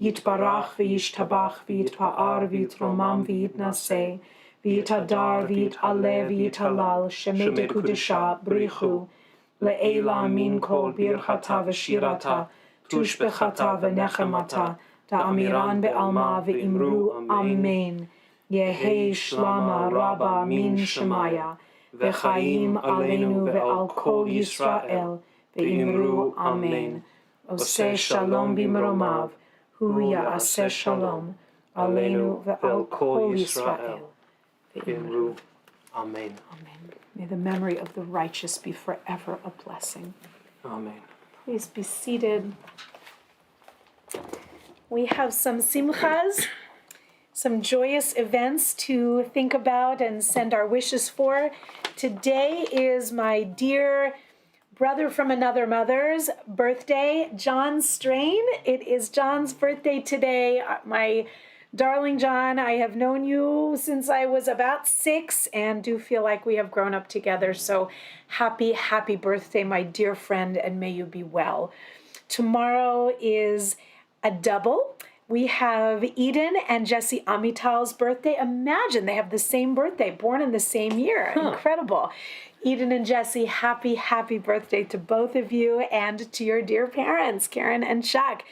S1: Yitbarach v'yishtabach v'yitpa'ar v'yitromam v'yitnaseh v'yitadar v'yitaleh v'yitalal shemei dekudesha brichu le'ela min kol birchata v'shirata tushbechata v'nechemata ta'amiran be'alma v'imru amen Yehi shlama rabba min shemaya v'chaim aleinu ve'al kol Yisrael ve'imru amen Oseh shalom b'mromav Hu ya'aseh shalom aleinu ve'al kol Yisrael ve'imru
S2: Amen.
S1: Amen. May the memory of the righteous be forever a blessing.
S2: Amen.
S1: Please be seated. We have some simchas, some joyous events to think about and send our wishes for. Today is my dear brother from another mother's birthday, John Strain. It is John's birthday today. My darling John, I have known you since I was about 6 and do feel like we have grown up together. So happy, happy birthday, my dear friend, and may you be well. Tomorrow is a double. We have Eden and Jesse Amital's birthday. Imagine they have the same birthday, born in the same year. Incredible. Eden and Jesse, happy, happy birthday to both of you and to your dear parents, Karen and Chuck.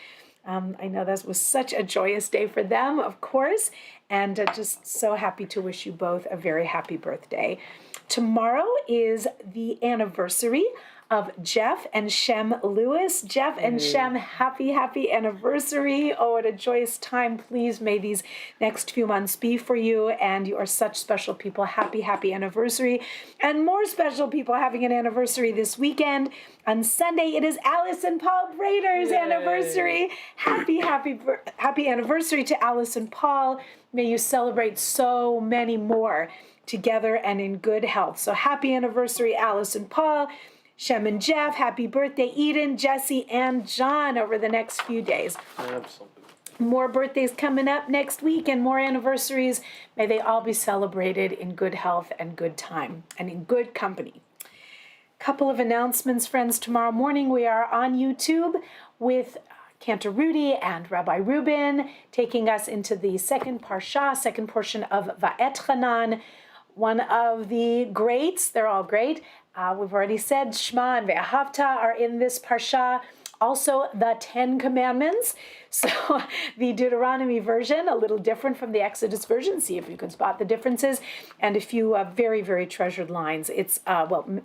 S1: I know that was such a joyous day for them, of course, and just so happy to wish you both a very happy birthday. Tomorrow is the anniversary of Jeff and Shem Lewis. Jeff and Shem, happy, happy anniversary. Oh, what a joyous time. Please, may these next few months be for you, and you are such special people. Happy, happy anniversary. And more special people having an anniversary this weekend. On Sunday, it is Alice and Paul Brader's anniversary. Happy, happy anniversary to Alice and Paul. May you celebrate so many more together and in good health. So happy anniversary, Alice and Paul. Shem and Jeff, happy birthday, Eden, Jesse, and John over the next few days.
S2: Absolutely.
S1: More birthdays coming up next week and more anniversaries. May they all be celebrated in good health and good time and in good company. Couple of announcements, friends. Tomorrow morning we are on YouTube with Cantor and Rabbi Reuben taking us into the second parsha, second portion of Va'etchanan, one of the greats. They're all great. We've already said Shema and Ve'ahavta are in this parsha. Also, the 10 Commandments. So the Deuteronomy version, a little different from the Exodus version. See if you can spot the differences. And a few very, very treasured lines. It's,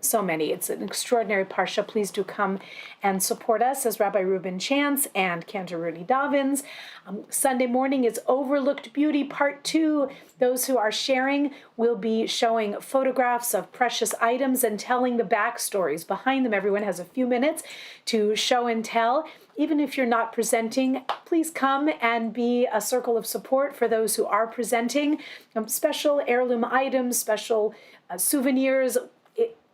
S1: so many. It's an extraordinary parsha. Please do come and support us as Rabbi Reuben chants and Cantor davens. Sunday morning is Overlooked Beauty Part 2. Those who are sharing will be showing photographs of precious items and telling the backstories behind them. Everyone has a few minutes to show and tell. Even if you're not presenting, please come and be a circle of support for those who are presenting. Special heirloom items, special souvenirs.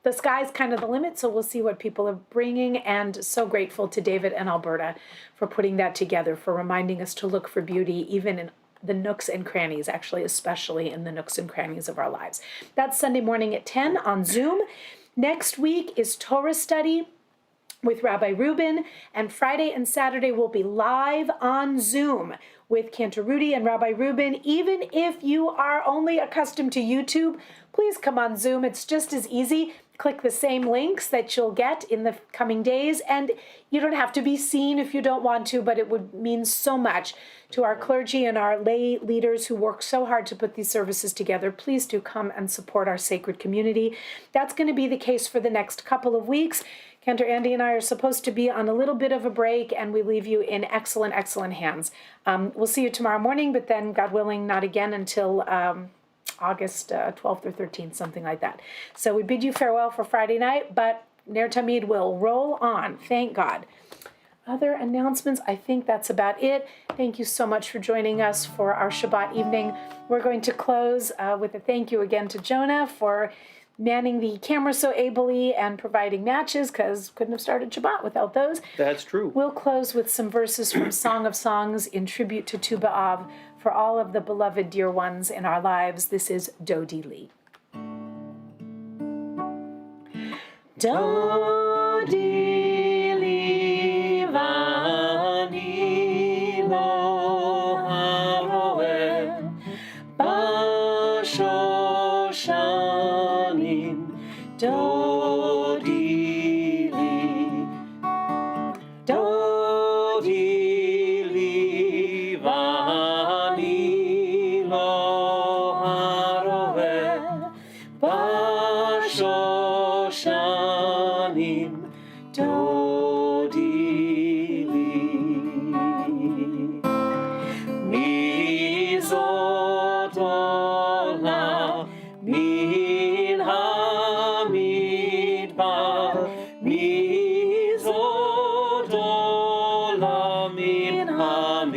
S1: The sky's kind of the limit, so we'll see what people are bringing. And so grateful to David and Alberta for putting that together, for reminding us to look for beauty even in the nooks and crannies, actually, especially in the nooks and crannies of our lives. That's Sunday morning at 10 on Zoom. Next week is Torah study with Rabbi Reuben, and Friday and Saturday will be live on Zoom with Cantor and Rabbi Reuben. Even if you are only accustomed to YouTube, please come on Zoom. It's just as easy. Click the same links that you'll get in the coming days, and you don't have to be seen if you don't want to, but it would mean so much to our clergy and our lay leaders who work so hard to put these services together. Please do come and support our sacred community. That's going to be the case for the next couple of weeks. Cantor Andy and I are supposed to be on a little bit of a break, and we leave you in excellent, excellent hands. We'll see you tomorrow morning, but then, God willing, not again until August 12th or 13th, something like that. So we bid you farewell for Friday night, but NER TAMID will roll on, thank God. Other announcements, I think that's about it. Thank you so much for joining us for our Shabbat evening. We're going to close with a thank you again to Jonah for manning the camera so ably and providing matches, because couldn't have started Shabbat without those.
S2: That's true.
S1: We'll close with some verses from Song of Songs in tribute to Tu B'Av for all of the beloved dear ones in our lives. This is Dodi Li. Dodi Li Vanila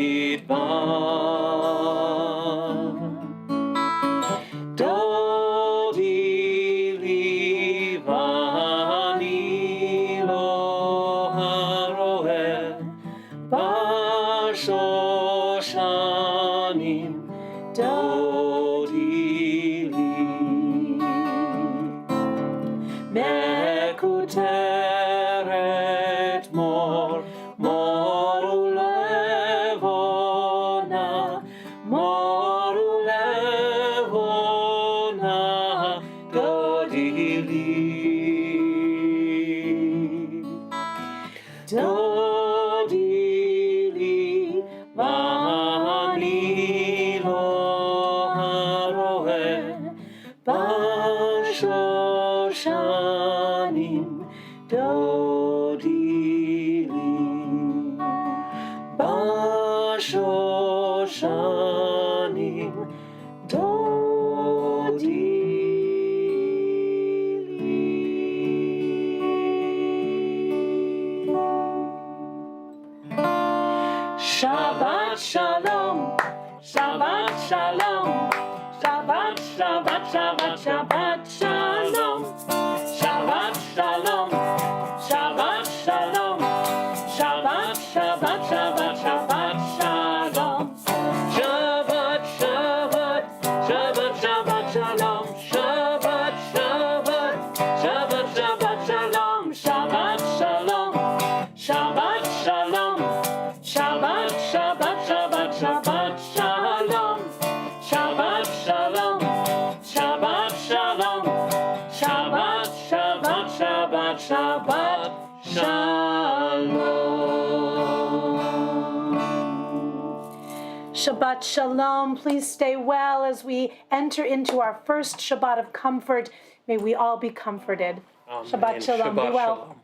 S2: במדבר. דודי לי ואני לא הרואה בשושנים, דודי לי. מקוטרת מור, מור ולבונה, מור ולבונה, דודי לי. דודי לי, ואני לא הרואה בשושנים, דודי לי. בשושנים, דודי לי. Shabbat Shalom, Shabbat Shalom, Shabbat, Shabbat, Shabbat, Shabbat Shalom, Shabbat Shalom, Shabbat Shalom, Shabbat, Shabbat, Shabbat, Shabbat Shalom, Shabbat, Shabbat, Shabbat, Shabbat Shalom, Shabbat, Shabbat, Shabbat, Shabbat Shalom, Shabbat Shalom, Shabbat Shalom, Shabbat, Shabbat, Shabbat, Shabbat Shalom, Shabbat Shalom, Shabbat Shalom, Shabbat, Shabbat, Shabbat, Shabbat Shalom.
S1: Shabbat Shalom. Please stay well as we enter into our first Shabbat of Comfort. May we all be comforted.
S2: Amen.
S1: Shabbat Shalom. Be
S2: Shabbat
S1: well.
S2: Shalom.